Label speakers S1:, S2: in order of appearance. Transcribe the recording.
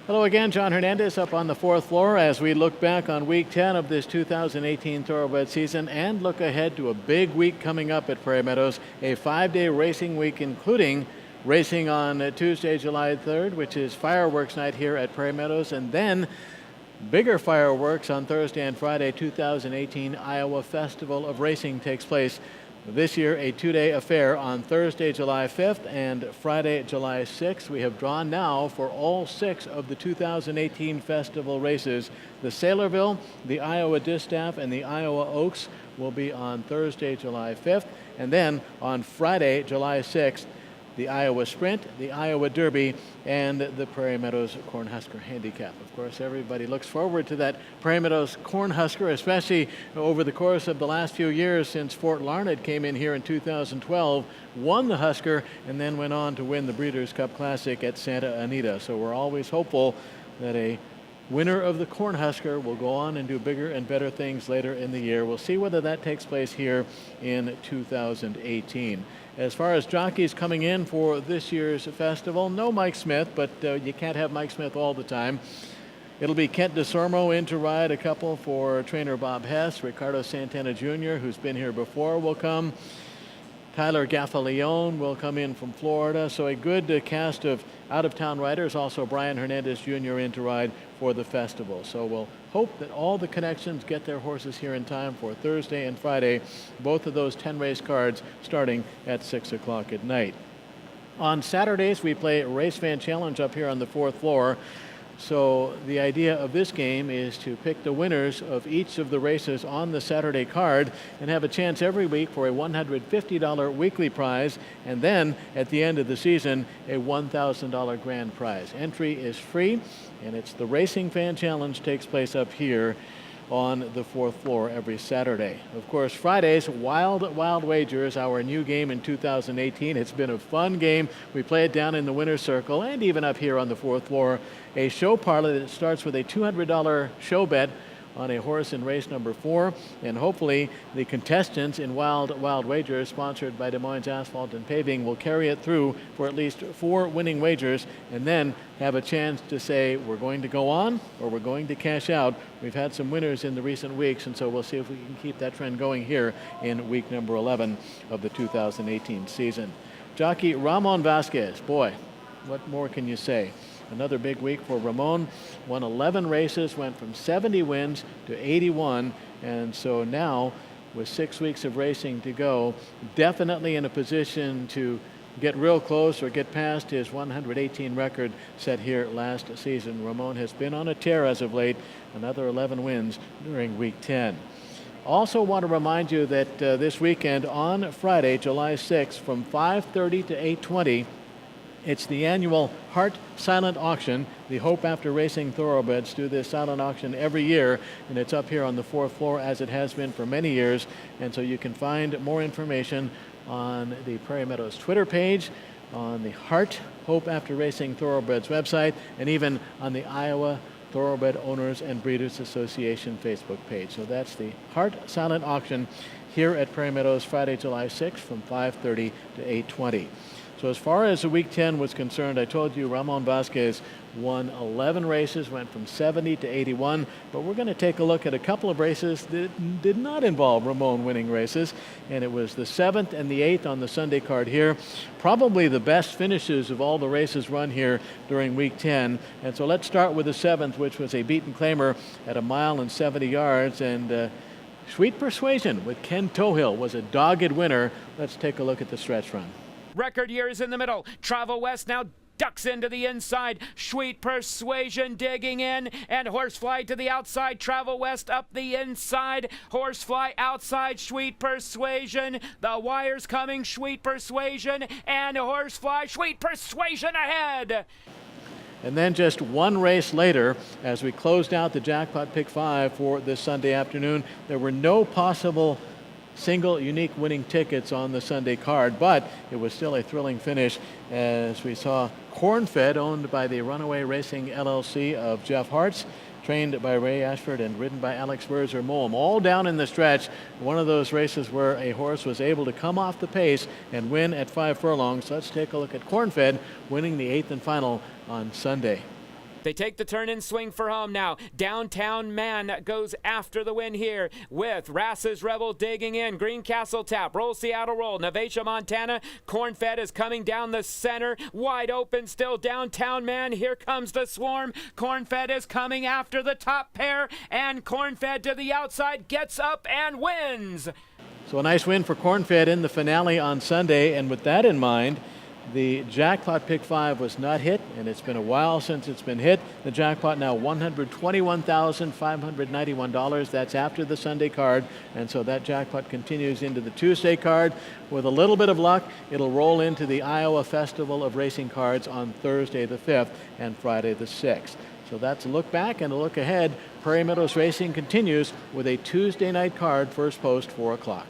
S1: Hello again, John Hernandez up on the fourth floor as we look back on week 10 of this 2018 thoroughbred season and look ahead to a big week coming up at Prairie Meadows, a 5-day racing week including racing on Tuesday, July 3rd, which is fireworks night here at Prairie Meadows, and then bigger fireworks on Thursday and Friday. 2018 Iowa Festival of Racing takes place this year, a 2-day affair on Thursday, July 5th and Friday, July 6th. We have drawn now for all 6 of the 2018 festival races. The Saylorville, the Iowa Distaff, and the Iowa Oaks will be on Thursday, July 5th. And then on Friday, July 6th, the Iowa Sprint, the Iowa Derby, and the Prairie Meadows Cornhusker Handicap. Of course, everybody looks forward to that Prairie Meadows Cornhusker, especially over the course of the last few years since Fort Larned came in here in 2012, won the Husker, and then went on to win the Breeders' Cup Classic at Santa Anita. So we're always hopeful that a winner of the Cornhusker will go on and do bigger and better things later in the year. We'll see whether that takes place here in 2018. As far as jockeys coming in for this year's festival, no Mike Smith, but you can't have Mike Smith all the time. It'll be Kent DeSormo in to ride a couple for trainer Bob Hess. Ricardo Santana Jr., who's been here before, will come. Tyler Gaffalione will come in from Florida. So a good cast of out-of-town riders. Also Brian Hernandez Jr. in to ride for the festival. So we'll hope that all the connections get their horses here in time for Thursday and Friday. Both of those 10 race cards starting at 6 o'clock at night. On Saturdays, we play Race Fan Challenge up here on the fourth floor. So the idea of this game is to pick the winners of each of the races on the Saturday card and have a chance every week for a $150 weekly prize, and then at the end of the season a $1,000 grand prize. Entry is free, and it's the Racing Fan Challenge takes place up here on the fourth floor every Saturday. Of course, Fridays, Wild Wagers, our new game in 2018. It's been a fun game. We play it down in the winner's circle and even up here on the fourth floor. A show parlay that starts with a $200 show bet on a horse in race number 4, and hopefully the contestants in Wild Wagers, sponsored by Des Moines Asphalt and Paving, will carry it through for at least 4 winning wagers and then have a chance to say we're going to go on or we're going to cash out. We've had some winners in the recent weeks, and so we'll see if we can keep that trend going here in week number 11 of the 2018 season. Jockey Ramon Vasquez, boy, what more can you say? Another big week for Ramon. Won 11 races, went from 70 wins to 81, and so now with 6 weeks of racing to go, definitely in a position to get real close or get past his 118 record set here last season. Ramon has been on a tear as of late, another 11 wins during week 10. Also want to remind you that this weekend on Friday, July 6th, from 5:30 to 8:20, it's the annual Heart Silent Auction. The Hope After Racing Thoroughbreds do this silent auction every year, and it's up here on the fourth floor as it has been for many years. And so you can find more information on the Prairie Meadows Twitter page, on the Heart Hope After Racing Thoroughbreds website, and even on the Iowa Thoroughbred Owners and Breeders Association Facebook page. So that's the Heart Silent Auction here at Prairie Meadows Friday, July 6th from 5:30 to 8:20. So as far as the week 10 was concerned, I told you Ramon Vasquez won 11 races, went from 70 to 81, but we're going to take a look at a couple of races that did not involve Ramon winning races, and it was the 7th and the 8th on the Sunday card here. Probably the best finishes of all the races run here during week 10, and so let's start with the 7th, which was a beaten claimer at 1 mile and 70 yards, and Sweet Persuasion with Ken Tohill was a dogged winner. Let's take a look at the stretch run.
S2: Record years in the middle. Travel West now ducks into the inside. Sweet Persuasion digging in, and Horsefly to the outside. Travel West up the inside. Horsefly outside. Sweet Persuasion. The wire's coming. Sweet Persuasion and Horsefly. Sweet Persuasion ahead.
S1: And then just one race later, as we closed out the Jackpot Pick 5 for this Sunday afternoon, there were no possible single unique winning tickets on the Sunday card, but it was still a thrilling finish as we saw Cornfed, owned by the Runaway Racing LLC of Jeff Hartz, trained by Ray Ashford and ridden by Alex Berzer Moem, all down in the stretch. One of those races where a horse was able to come off the pace and win at 5 furlongs. Let's take a look at Cornfed winning the 8th and final on Sunday.
S2: They take the turn and swing for home now. Downtown Man goes after the win here with Rass's Rebel digging in. Greencastle Tap, Roll Seattle Roll, Navatia Montana. Cornfed is coming down the center. Wide open still Downtown Man. Here comes the swarm. Cornfed is coming after the top pair, and Cornfed to the outside gets up and wins.
S1: So a nice win for Cornfed in the finale on Sunday, and with that in mind, the jackpot pick 5 was not hit, and it's been a while since it's been hit. The jackpot now $121,591. That's after the Sunday card, and so that jackpot continues into the Tuesday card. With a little bit of luck, it'll roll into the Iowa Festival of Racing Cards on Thursday the 5th and Friday the 6th. So that's a look back and a look ahead. Prairie Meadows Racing continues with a Tuesday night card, first post 4 o'clock.